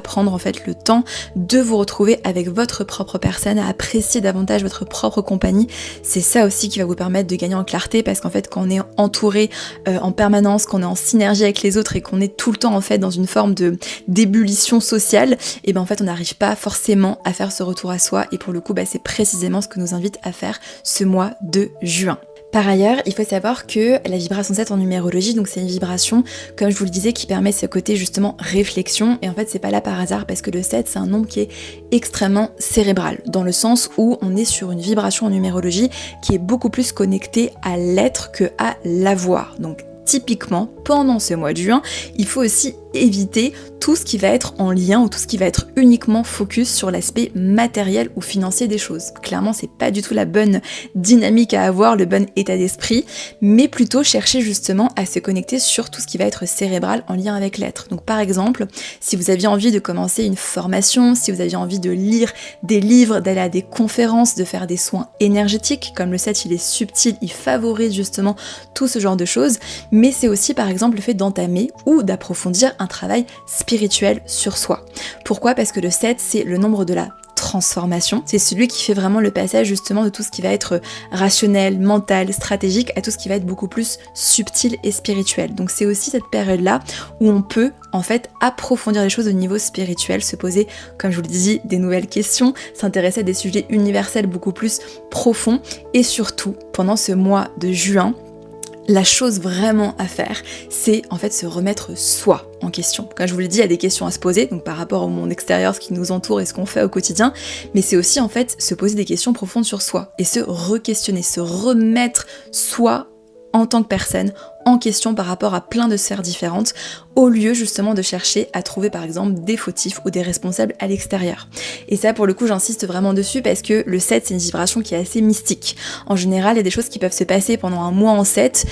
prendre en fait le temps de vous retrouver avec votre propre personne, à apprécier davantage votre propre compagnie. C'est ça aussi qui va vous permettre de gagner en clarté, parce qu'en fait quand on est entouré en permanence, qu'on est en synergie avec les autres et qu'on est tout le temps en fait dans une forme de d'ébullition sociale, et ben en fait on n'arrive pas forcément à faire ce retour à soi, et pour le coup c'est précisément ce que nous invite à faire ce mois de juin. Par ailleurs, il faut savoir que la vibration 7 en numérologie, donc c'est une vibration, comme je vous le disais, qui permet ce côté justement réflexion, et en fait c'est pas là par hasard, parce que le 7 c'est un nombre qui est extrêmement cérébral, dans le sens où on est sur une vibration en numérologie qui est beaucoup plus connectée à l'être que à l'avoir. Donc typiquement, pendant ce mois de juin, il faut aussi éviter tout ce qui va être en lien ou tout ce qui va être uniquement focus sur l'aspect matériel ou financier des choses. Clairement, c'est pas du tout la bonne dynamique à avoir, le bon état d'esprit, mais plutôt chercher justement à se connecter sur tout ce qui va être cérébral en lien avec l'être. Donc par exemple, si vous aviez envie de commencer une formation, si vous aviez envie de lire des livres, d'aller à des conférences, de faire des soins énergétiques, comme le 7 il est subtil, il favorise justement tout ce genre de choses, mais c'est aussi par exemple le fait d'entamer ou d'approfondir un travail spirituel sur soi. Pourquoi ? Parce que le 7 c'est le nombre de la transformation, c'est celui qui fait vraiment le passage justement de tout ce qui va être rationnel, mental, stratégique à tout ce qui va être beaucoup plus subtil et spirituel. Donc c'est aussi cette période-là où on peut en fait approfondir les choses au niveau spirituel, se poser, comme je vous le disais, des nouvelles questions, s'intéresser à des sujets universels beaucoup plus profonds, et surtout pendant ce mois de juin, la chose vraiment à faire, c'est en fait se remettre soi en question. Comme je vous l'ai dit, il y a des questions à se poser, donc par rapport au monde extérieur, ce qui nous entoure et ce qu'on fait au quotidien, mais c'est aussi en fait se poser des questions profondes sur soi et se re-questionner, se remettre soi en tant que personne en question par rapport à plein de sphères différentes, au lieu justement de chercher à trouver par exemple des fautifs ou des responsables à l'extérieur. Et ça pour le coup j'insiste vraiment dessus, parce que le 7 c'est une vibration qui est assez mystique. En général il y a des choses qui peuvent se passer pendant un mois en 7,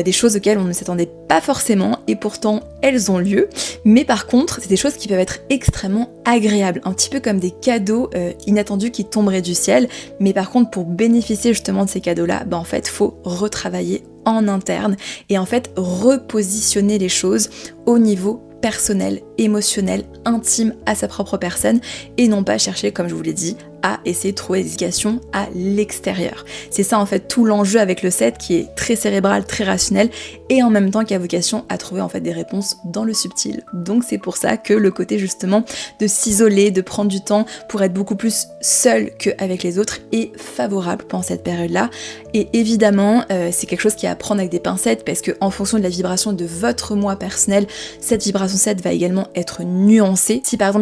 des choses auxquelles on ne s'attendait pas forcément, et pourtant elles ont lieu, mais par contre c'est des choses qui peuvent être extrêmement agréables, un petit peu comme des cadeaux inattendus qui tomberaient du ciel, mais par contre pour bénéficier justement de ces cadeaux là, en fait faut retravailler en interne et en fait repositionner les choses au niveau personnel, émotionnel, intime à sa propre personne, et non pas chercher, comme je vous l'ai dit, à essayer de trouver des indications à l'extérieur. C'est ça en fait tout l'enjeu avec le 7, qui est très cérébral, très rationnel, et en même temps qui a vocation à trouver en fait des réponses dans le subtil. Donc c'est pour ça que le côté justement de s'isoler, de prendre du temps pour être beaucoup plus seul qu'avec les autres est favorable pendant cette période-là. Et évidemment, c'est quelque chose qui est à prendre avec des pincettes, parce que en fonction de la vibration de votre moi personnel, cette vibration 7 va également être nuancée. Si par exemple